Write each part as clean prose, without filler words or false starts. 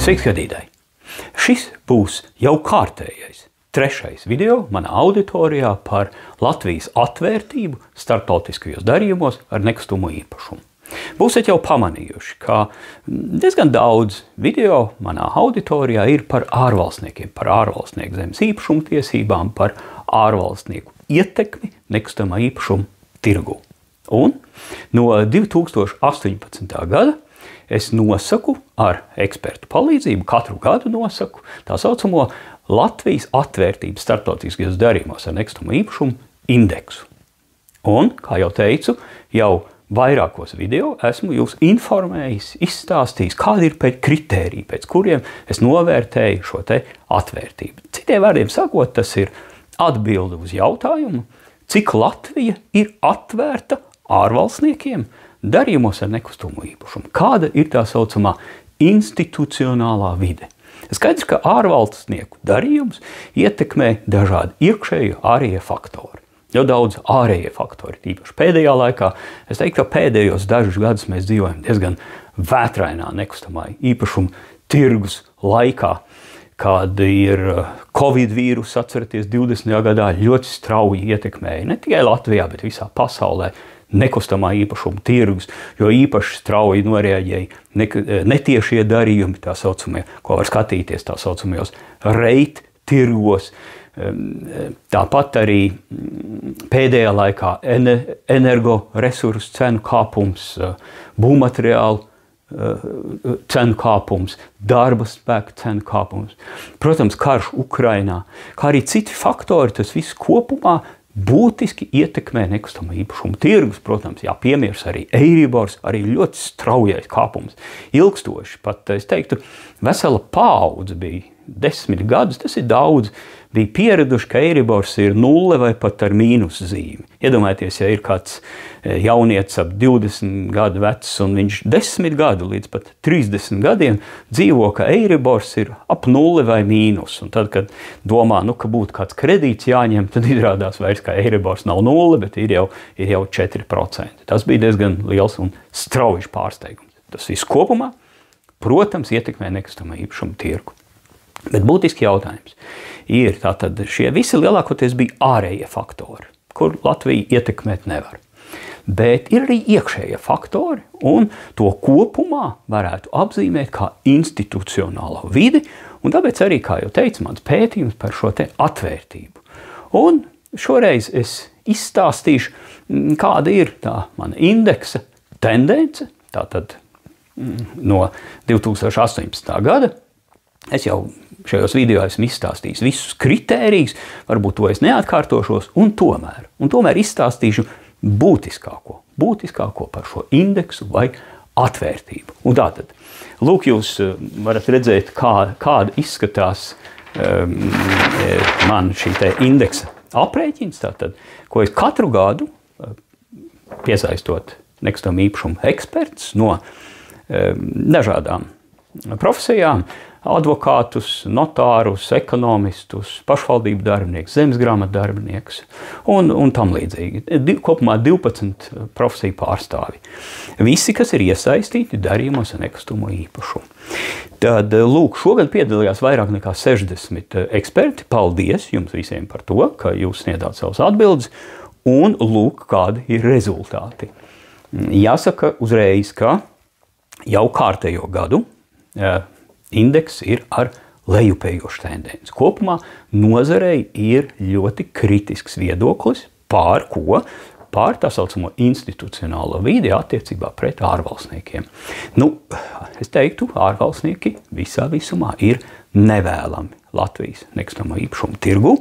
Sveiks, skatītāji! Šis būs jau kārtējais, trešais video manā auditorijā par Latvijas atvērtību starptautiskajos darījumos ar nekustamo īpašumu. Būsiet jau pamanījuši, ka diezgan daudz video manā auditorijā ir par ārvalstniekiem, par ārvalstnieku zemes īpašumu tiesībām, par ārvalstnieku ietekmi nekustamā īpašuma tirgū. Un no 2018. gada es nosaku ar ekspertu palīdzību, katru gadu nosaku tā saucamo Latvijas atvērtības starptautiskajos darījumos ar nekustamo īpašumu indeksu. Un, kā jau teicu, jau vairākos video esmu jūs informējis, izstāstījis, kādi ir kritēriji, pēc kuriem es novērtēju šo te atvērtību. Citiem vārdiem sakot, tas ir atbilde uz jautājumu, cik Latvija ir atvērta ārvalstniekiem darījumos ar nekustamo īpašumu. Kāda ir tā saucamā institucionālā vide? Skaidrs, ka ārvalstnieku darījums ietekmē dažādi iekšēji ārējie faktori. Jau daudz ārējie faktori, tīpaši pēdējā laikā. Es teiktu, ka pēdējos dažus gadus mēs dzīvojam diezgan vētrainā nekustamā īpašuma tirgus laikā, kad ir Covid vīrus, atceraties, 20. gadā ļoti strauji ietekmēja ne tikai Latvijā, bet visā pasaulē nekustamā īpašuma tirgus, jo īpaši strauji noreaģēja netiešie darījumi, tā saucamie, ko var skatīties tā saucamajos reit tirgos. Tāpat arī pēdējā laikā energoresursu cenu kāpums, būvmateriālu cenu kāpums, darba spēka cenu kāpums, protams, karš Ukrainā, kā arī citi faktori, tas viss kopumā būtiski ietekmē nekustamo īpašumu tirgus. Protams, jāpiemirs arī Eiribors, arī ļoti straujais kāpums, ilgstoši. Pat, es teiktu, vesela paudze bija 10 gadus, tas ir daudz, bija pieraduši, ka Eiribors ir 0 vai pat ar mīnus zīmi. Iedomājieties, ja ir kāds jaunietis ap 20 gadu vecs un viņš 10 gadu līdz pat 30 gadiem dzīvo, ka Eiribors ir ap 0 vai mīnus. Un tad, kad domā, ka būtu kāds kredīts jāņem, tad izrādās vairs, ka Eiribors nav 0, bet ir jau 4%. Tas bija diezgan liels un strauji pārsteigums. Tas viss kopumā, protams, ietekmē nekustamo īpašumu tirgu. Bet būtiski jautājums ir, tātad šie visi lielākoties bija ārējie faktori, kur Latvija ietekmēt nevar. Bet ir arī iekšējie faktori, un to kopumā varētu apzīmēt kā institucionālo vidi, un tāpēc arī, kā jau teicu, mans pētījums par šo te atvērtību. Un šoreiz es izstāstīšu, kāda ir tā mana indeksa tendence, tātad no 2018. gada. Es jau šajos video esmu izstāstījis visus kritērijus, varbūt to es neatkārtošos, un tomēr izstāstīšu būtiskāko par šo indeksu vai atvērtību. Un tātad, lūk, jūs varat redzēt, kāda izskatās man šī te indeksa aprēķins, tātad, ko es katru gadu, piesaistot nekustamo īpašumu eksperts no dažādām profesijām, advokātus, notārus, ekonomistus, pašvaldību darbiniekus, zemesgrāmatu darbiniekus un tam līdzīgi. Kopumā 12 profesiju pārstāvi. Visi, kas ir iesaistīti darījumos ar nekustamo īpašumu. Tad, lūk, šogad piedalījās vairāk nekā 60 eksperti. Paldies jums visiem par to, ka jūs sniedzāt savas atbildes. Un lūk, kādi ir rezultāti. Jāsaka uzreiz, ka jau kārtējo gadu indeks ir ar lejupējošu tendenci. Kopumā nozarei ir ļoti kritisks viedoklis pār tā saucamo institucionālo vidi attiecībā pret ārvalstniekiem. Es teiktu, ārvalstnieki visā visumā ir nevēlami Latvijas nekustamo īpašumu tirgu.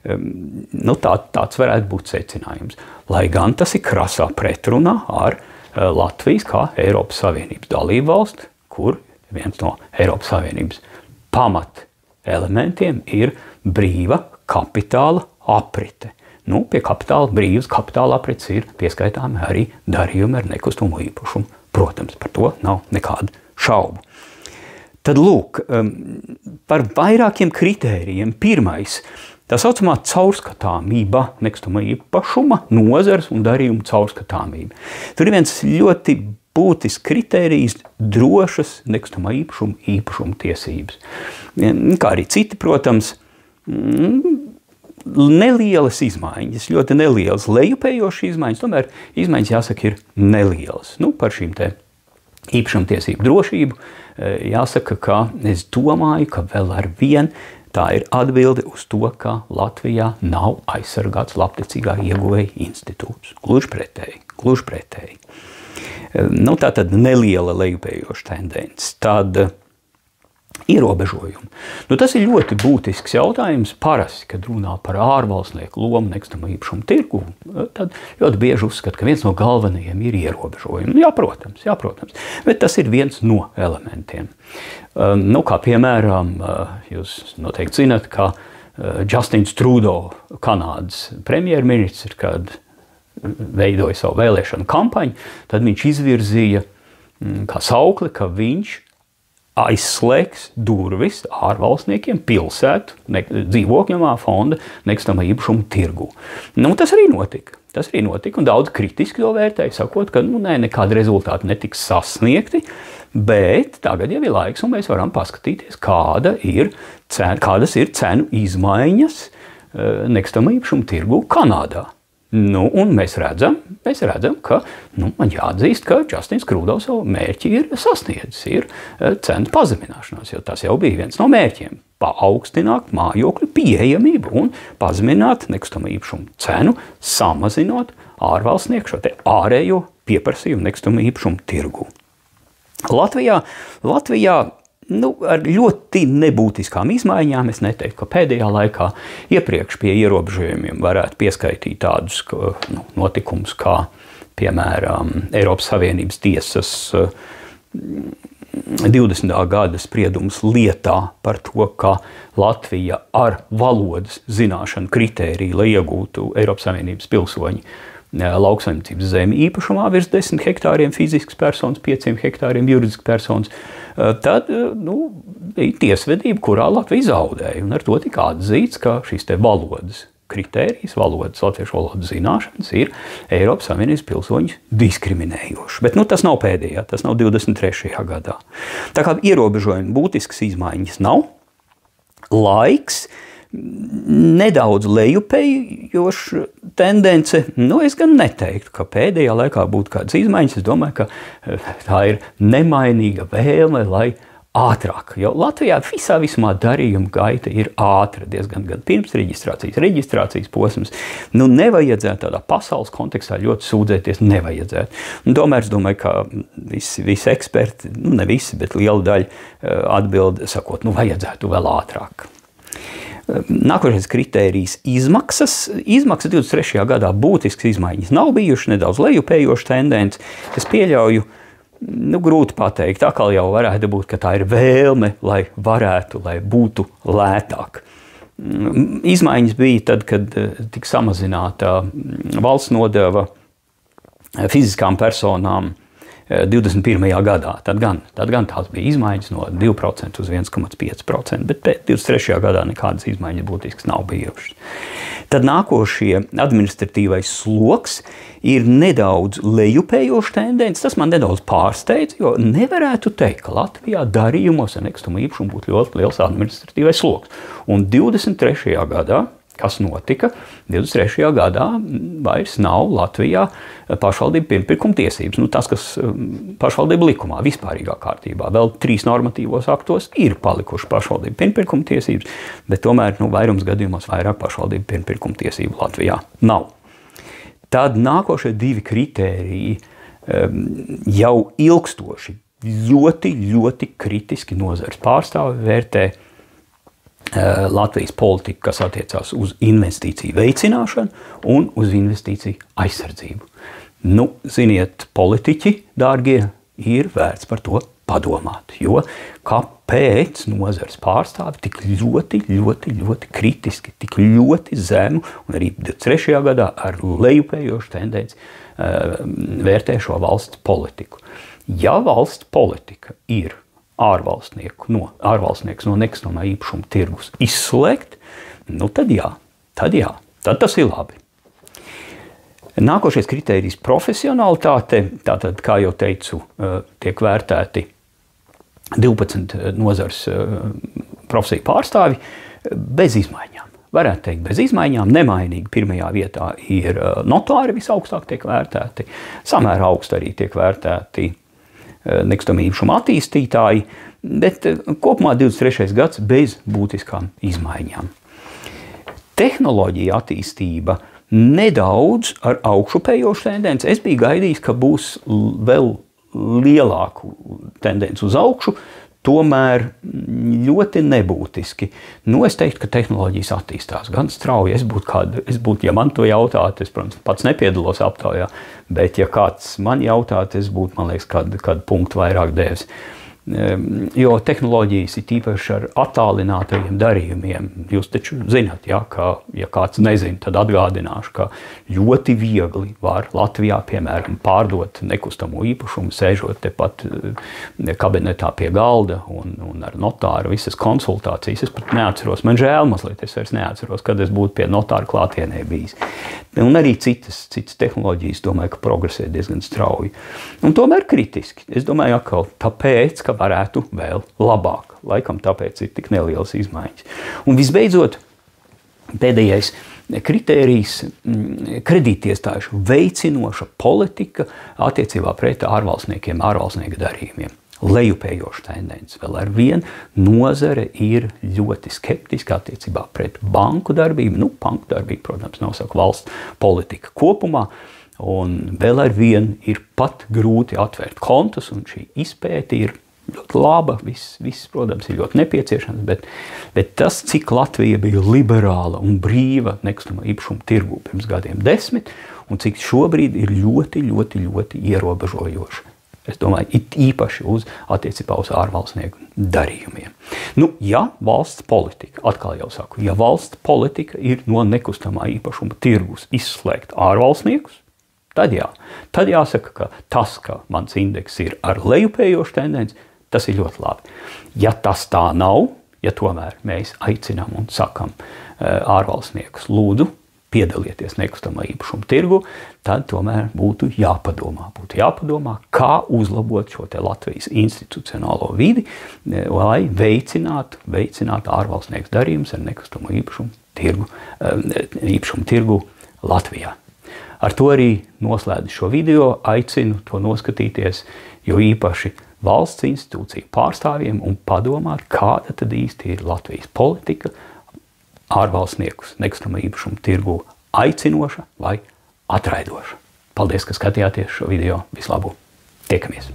Tāds varētu būt secinājums. Lai gan tas ir krasā pretrunā ar Latvijas kā Eiropas Savienības dalību valsti, kur viens no Eiropas Savienības pamat elementiem ir brīva kapitāla aprite. Pie brīvas kapitāla aprites ir pieskaitāmi arī darījumi ar nekustamo īpašumu. Protams, par to nav nekādu šaubu. Tad lūk, par vairākiem kritērijiem. Pirmais, tā saucamā caurskatāmība, nekustamo īpašuma, nozares un darījumu caurskatāmība. Tur ir viens ļoti būtisks kritērijs drošas nekustamā īpašuma tiesības. Kā arī citi, protams, nelielas izmaiņas, ļoti nelielas lejupējošas izmaiņas, tomēr izmaiņas, jāsaka, ir nelielas. Par šīm te īpašumtiesību drošību jāsaka, ka es domāju, ka vēl ar vien tā ir atbilde uz to, ka Latvijā nav aizsargāts labticīgā ieguvēja institūts. Gluži pretēji. Tā tad neliela lejupējoša tendence. Tad ierobežojumi. Tas ir ļoti būtisks jautājums. Parasti, kad runā par ārvalstnieku lomu nekustamā īpašuma tirgu, tad ļoti bieži uzskata, ka viens no galvenajiem ir ierobežojumi. Jā, protams. Bet tas ir viens no elementiem. Kā piemēram, jūs noteikti zināt, ka Justins Trudeau, Kanādas premjerministrs, kad veidoja savu vēlēšanu kampaņu, tad viņš izvirzīja kā saukli, ka viņš aizslēgs durvis ārvalstniekiem pilsētu dzīvokļamā fonda nekustamā īpašuma tirgu. Tas arī notika. Un daudz kritiski to vērtēja, sakot, ka nekādi rezultāti netiks sasniegti, bet tagad jau ir laiks, un mēs varam paskatīties, kādas ir cenu izmaiņas nekustamā īpašuma tirgu Kanādā. Un mēs redzam, ka man jāatzīst, ka Justins Trudeau savu mērķi ir sasniedzis, ir cenu pazemināšanās, jo tas jau bija viens no mērķiem – paaugstināt mājokļu pieejamību un pazemināt nekustamā īpašuma cenu, samazinot ārvalstnieku šo te ārējo pieprasījumu nekustamā īpašuma tirgu. Latvijā ar ļoti nebūtiskām izmaiņām es neteiktu, ka pēdējā laikā iepriekš pie ierobežojumiem varētu pieskaitīt tādus notikumus, kā, piemēram, Eiropas Savienības tiesas 20. gada spriedums lietā par to, ka Latvija ar valodas zināšanu kritēriju, lai iegūtu Eiropas Savienības pilsoņi lauksaimniecības zemi īpašumā virs 10 hektāriem fiziskas personas, 5 hektāriem juridiskas personas, tad bija tiesvedība, kurā Latvija zaudēja. Un ar to tika atzīts, ka šīs te valodas kritērijas, latviešu valodas zināšanas ir Eiropas Savienības pilsoņus diskriminējoši. Bet tas nav pēdējā, tas nav 23. gadā. Tā kā ierobežojumi būtiskas izmaiņas nav, laiks nedaudz lejupējoša tendence. Es gan neteiktu, ka pēdējā laikā būtu kādas izmaiņas. Es domāju, ka tā ir nemainīga vēlme, lai ātrāk. Jo Latvijā visumā darījuma gaita ir ātra, diezgan gan pirms reģistrācijas posms. Nevajadzētu tādā pasaules kontekstā ļoti sūdzēties, nevajadzētu. Tomēr es domāju, ka visi eksperti, ne visi, bet liela daļa atbild, sakot, vajadzētu vēl ātrāk. Nākošais kritērijs izmaksas. Izmaksas 23. gadā būtiskas izmaiņas nav bijušas, nedaudz lejupējoša tendence. Es pieļauju, grūti pateikt, atkal jau varētu būt, ka tā ir vēlme, lai būtu lētāk. Izmaiņas bija tad, kad tika samazināta valsts nodeva fiziskām personām 21. gadā. Tad gan tās bija izmaiņas no 2% uz 1,5%, bet 23. gadā nekādas izmaiņas būtiskas nav bijušas. Tad nākošie administratīvais sloks ir nedaudz lejupējoša tendence. Tas man nedaudz pārsteidz, jo nevarētu teikt, ka Latvijā darījumos ar nekustamo īpašumu būtu ļoti liels administratīvais sloks. Un 23. gadā, kas notika? 23. gadā vairs nav Latvijā pašvaldību pirmpirkuma tiesības. Tas, kas pašvaldību likumā, vispārīgā kārtībā, vēl 3 normatīvos aktos ir palikuši pašvaldību pirmpirkuma tiesības, bet tomēr vairums gadījumos vairāk pašvaldību pirmpirkuma tiesību Latvijā nav. Tad nākošie 2 kritēriji jau ilgstoši ļoti kritiski nozares pārstāvi vērtē Latvijas politika, kas attiecās uz investīciju veicināšanu un uz investīciju aizsardzību. Ziniet, politiķi, dārgie, ir vērts par to padomāt, jo kāpēc nozares pārstāvi tik ļoti kritiski, tik ļoti zemu un arī 23. gadā ar lejupējošu tendenci vērtē šo valsts politiku. Ja valsts politika ir ārvalstnieks no nekustamā īpašuma tirgus izslēgt, tad tas ir labi. Nākošais kritērijs - profesionalitāte. Tātad, kā jau teicu, tiek vērtēti 12 nozars profesiju pārstāvi bez izmaiņām. Varētu teikt, bez izmaiņām, nemainīgi pirmajā vietā ir notāri, visaugstāk tiek vērtēti, samērā augstu arī tiek vērtēti nekustamo īpašumu attīstītāji, bet kopumā 23. gads bez būtiskām izmaiņām. Tehnoloģija attīstība nedaudz ar augšupējošu tendenci. Es biju gaidījis, ka būs vēl lielāku tendenci uz augšu, tomēr ļoti nebūtiski. Es teiktu, ka tehnoloģijas attīstās gan strauji. Ja man to jautātu, es, protams, pats nepiedalos aptaujā, bet ja kāds man jautātu, es būtu, man liekas, kādu punktu vairāk devis. Jo tehnoloģijas ir tīpaši ar attālinātajiem darījumiem. Jūs taču zināt, ka, ja kāds nezina, tad atgādināšu, ka ļoti viegli var Latvijā, piemēram, pārdot nekustamo īpašumu, sēžot tepat kabinetā pie galda un ar notāru visas konsultācijas. Es pat neatceros, man žēl mazliet, es vairs neatceros, kad es būtu pie notāra klātienē bijis. Un arī citas tehnoloģijas, domāju, ka progresē diezgan strauji. Un tomēr kritiski. Es domāju, atkal tāpēc, ka varētu vēl labāk. Laikam tāpēc ir tik nelielas izmaiņas. Un visbeidzot, pēdējais kritērijs - kredītiestāžu veicinoša politika attiecībā pret ārvalstniekiem, ārvalstnieku darījumiem. Lejupējoša tendence. Vēl ar vienu nozare ir ļoti skeptiska attiecībā pret banku darbību. Banku darbību, protams, nosaka valsts politika kopumā. Un vēl ar vienu ir pat grūti atvērt kontus, un šī izpēte ir ļoti laba. Viss, protams, ir ļoti nepieciešams, bet tas, cik Latvija bija liberāla un brīva nekustamo īpašumu tirgū pirms gadiem 10, un cik šobrīd ir ļoti, ļoti, ļoti ierobežojoša. Es domāju, it īpaši attiecībā uz ārvalstnieku darījumiem. Ja valsts politika, atkal jau saku, ja valsts politika ir no nekustamā īpašuma tirgus izslēgt ārvalstniekus, tad jā. Tad jāsaka, ka tas, ka mans indeks ir ar lejupējošu tendenci, tas ir ļoti labi. Ja tas tā nav, ja tomēr mēs aicinām un sakam ārvalstniekus, lūdzu, piedalieties nekustamā īpašuma tirgu, tad tomēr būtu jāpadomā. Kā uzlabot šo te Latvijas institucionālo vidi, lai veicinātu ārvalstnieku darījumus ar nekustamo īpašumu tirgu Latvijā. Ar to arī noslēdzu šo video, aicinu to noskatīties, jo īpaši valsts institūciju pārstāvjiem un padomāt, kāda tad īsti ir Latvijas politika, ārvalstniekus nekustamo īpašumu tirgu aicinoša vai atraidoša. Paldies, ka skatījāties šo video. Vislabāk! Tiekamies!